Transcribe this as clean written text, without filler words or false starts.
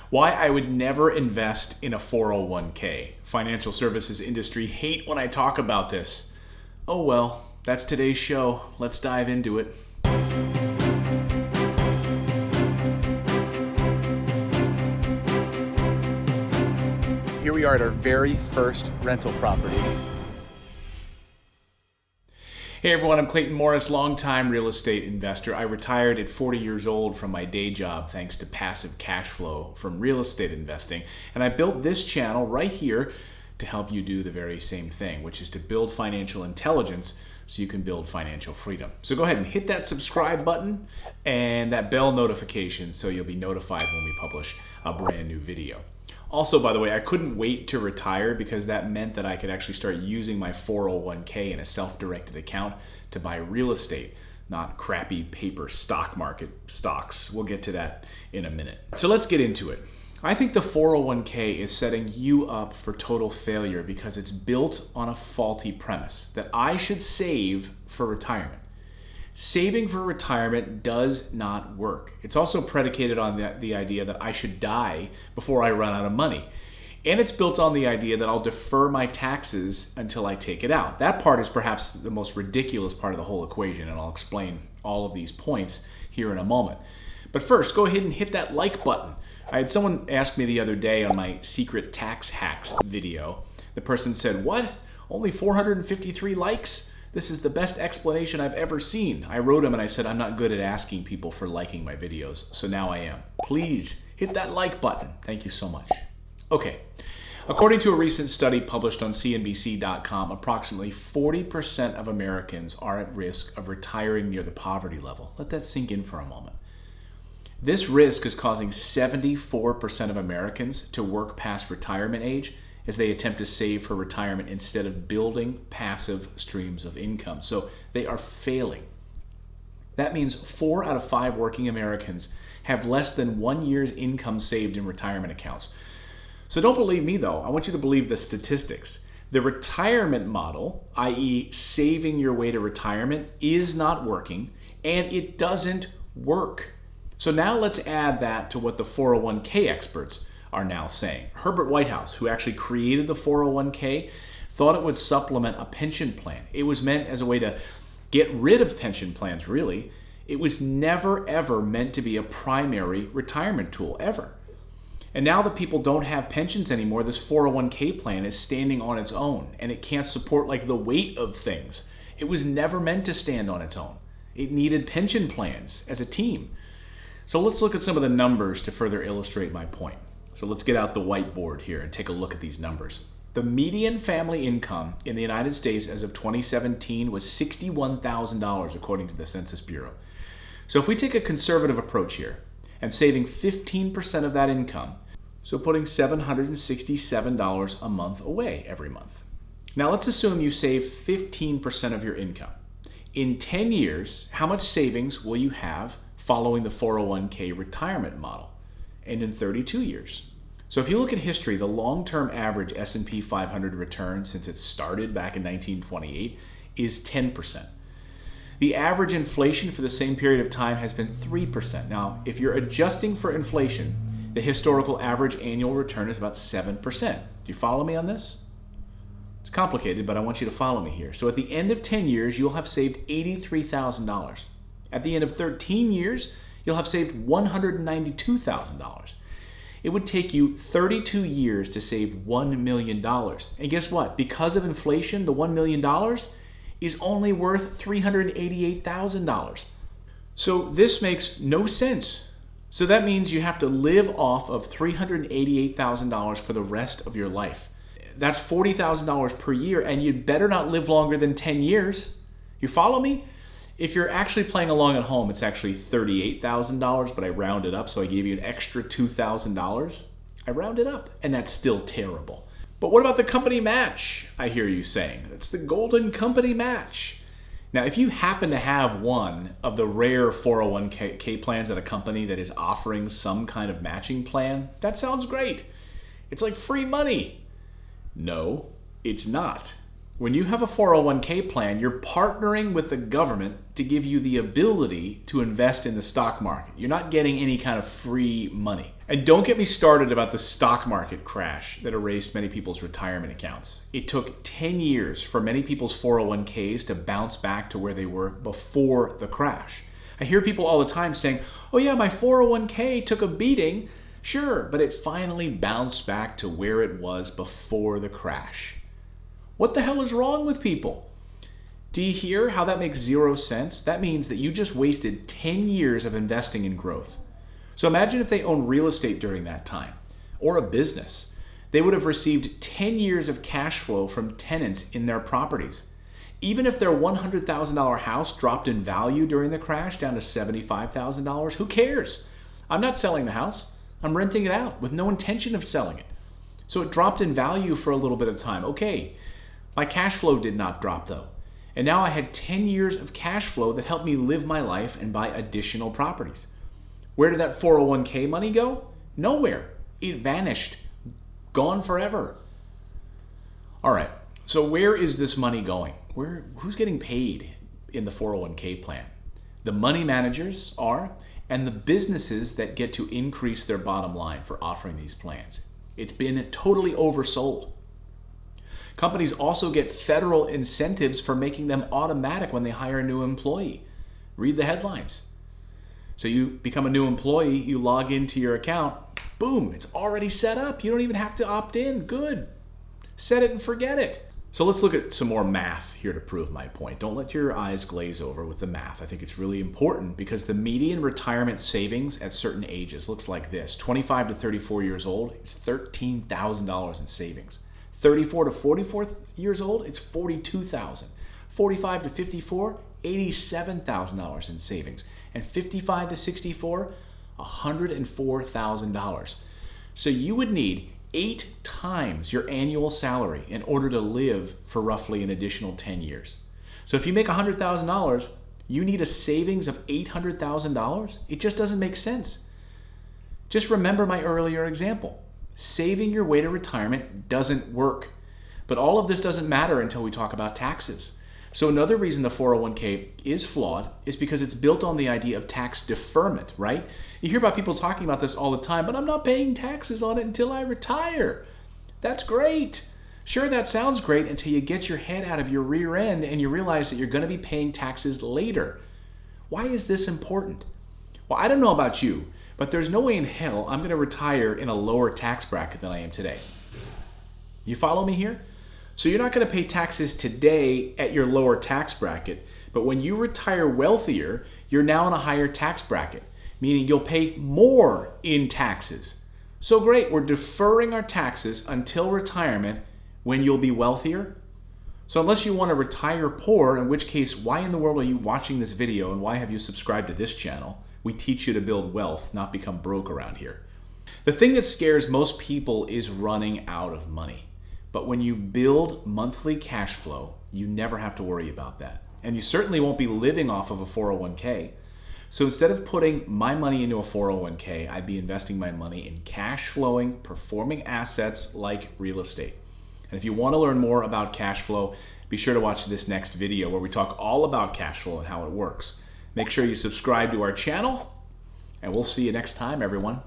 Why I would never invest in a 401k. Financial services industry hate when I talk about this. Oh well, that's today's show. Let's dive into it. Here we are at our very first rental property. Hey everyone, I'm Clayton Morris, longtime real estate investor. I retired at 40 years old from my day job thanks to passive cash flow from real estate investing. And I built this channel right here to help you do the very same thing, which is to build financial intelligence so you can build financial freedom. So go ahead and hit that subscribe button and that bell notification so you'll be notified when we publish a brand new video. Also, by the way, I couldn't wait to retire because that meant that I could actually start using my 401k in a self-directed account to buy real estate, not crappy paper stock market stocks. We'll get to that in a minute. So let's get into it. I think the 401k is setting you up for total failure because it's built on a faulty premise that I should save for retirement. Saving for retirement does not work. It's also predicated on the idea that I should die before I run out of money. And it's built on the idea that I'll defer my taxes until I take it out. That part is perhaps the most ridiculous part of the whole equation, and I'll explain all of these points here in a moment. But first, go ahead and hit that like button. I had someone ask me the other day on my secret tax hacks video. The person said, "What? Only 453 likes? This is the best explanation I've ever seen." I wrote him and I said, I'm not good at asking people for liking my videos, so now I am. Please hit that like button. Thank you so much. Okay, according to a recent study published on CNBC.com, approximately 40% of Americans are at risk of retiring near the poverty level. Let that sink in for a moment. This risk is causing 74% of Americans to work past retirement age as they attempt to save for retirement instead of building passive streams of income. So they are failing. That means 4 out of 5 working Americans have less than 1 year's income saved in retirement accounts. So don't believe me though, I want you to believe the statistics. The retirement model, i.e. saving your way to retirement, is not working and it doesn't work. So now let's add that to what the 401k experts are now saying. Herbert Whitehouse, who actually created the 401k, thought it would supplement a pension plan. It was meant as a way to get rid of pension plans, really. It was never, ever meant to be a primary retirement tool, ever. And now that people don't have pensions anymore, this 401k plan is standing on its own, and it can't support like the weight of things. It was never meant to stand on its own. It needed pension plans as a team. So let's look at some of the numbers to further illustrate my point. So let's get out the whiteboard here and take a look at these numbers. The median family income in the United States as of 2017 was $61,000 according to the Census Bureau. So if we take a conservative approach here and saving 15% of that income, so putting $767 a month away every month. Now let's assume you save 15% of your income. In 10 years, how much savings will you have following the 401k retirement model? And in 32 years. So if you look at history, the long-term average S&P 500 return since it started back in 1928 is 10%. The average inflation for the same period of time has been 3%. Now, if you're adjusting for inflation, the historical average annual return is about 7%. Do you follow me on this? It's complicated, but I want you to follow me here. So at the end of 10 years, you'll have saved $83,000. At the end of 13 years, you'll have saved $192,000. It would take you 32 years to save $1 million. And guess what? Because of inflation, the $1 million is only worth $388,000. So this makes no sense. So that means you have to live off of $388,000 for the rest of your life. That's $40,000 per year, and you'd better not live longer than 10 years. You follow me? If you're actually playing along at home, it's actually $38,000, but I rounded up, so I gave you an extra $2,000. I rounded up, and that's still terrible. But what about the company match, I hear you saying? That's the golden company match. Now, if you happen to have one of the rare 401k plans at a company that is offering some kind of matching plan, that sounds great. It's like free money. No, it's not. When you have a 401k plan, you're partnering with the government to give you the ability to invest in the stock market. You're not getting any kind of free money. And don't get me started about the stock market crash that erased many people's retirement accounts. It took 10 years for many people's 401ks to bounce back to where they were before the crash. I hear people all the time saying, oh yeah, my 401k took a beating. Sure, but it finally bounced back to where it was before the crash. What the hell is wrong with people? Do you hear how that makes zero sense? That means that you just wasted 10 years of investing in growth. So imagine if they owned real estate during that time, or a business. They would have received 10 years of cash flow from tenants in their properties. Even if their $100,000 house dropped in value during the crash down to $75,000, who cares? I'm not selling the house. I'm renting it out with no intention of selling it. So it dropped in value for a little bit of time. Okay. My cash flow did not drop though. And now I had 10 years of cash flow that helped me live my life and buy additional properties. Where did that 401k money go? Nowhere. It vanished. Gone forever. All right. So where is this money going? Who's getting paid in the 401k plan? The money managers are, and the businesses that get to increase their bottom line for offering these plans. It's been totally oversold. Companies also get federal incentives for making them automatic when they hire a new employee. Read the headlines. So you become a new employee, you log into your account, boom, it's already set up. You don't even have to opt in. Good. Set it and forget it. So let's look at some more math here to prove my point. Don't let your eyes glaze over with the math. I think it's really important because the median retirement savings at certain ages looks like this. 25 to 34 years old, it's $13,000 in savings. 34 to 44 years old, it's $42,000. 45 to 54, $87,000 in savings. And 55 to 64, $104,000. So you would need 8 times your annual salary in order to live for roughly an additional 10 years. So if you make $100,000, you need a savings of $800,000? It just doesn't make sense. Just remember my earlier example. Saving your way to retirement doesn't work. But all of this doesn't matter until we talk about taxes. So another reason the 401k is flawed is because it's built on the idea of tax deferment, right? You hear about people talking about this all the time, but I'm not paying taxes on it until I retire. That's great. Sure, that sounds great until you get your head out of your rear end and you realize that you're going to be paying taxes later. Why is this important? Well, I don't know about you, but there's no way in hell I'm going to retire in a lower tax bracket than I am today. You follow me here? So you're not going to pay taxes today at your lower tax bracket, but when you retire wealthier, you're now in a higher tax bracket, meaning you'll pay more in taxes. So great, we're deferring our taxes until retirement when you'll be wealthier. So unless you want to retire poor, in which case, why in the world are you watching this video and why have you subscribed to this channel? We teach you to build wealth, not become broke around here. The thing that scares most people is running out of money. But when you build monthly cash flow, you never have to worry about that. And you certainly won't be living off of a 401k. So instead of putting my money into a 401k, I'd be investing my money in cash flowing, performing assets like real estate. And if you want to learn more about cash flow, be sure to watch this next video where we talk all about cash flow and how it works. Make sure you subscribe to our channel, and we'll see you next time, everyone.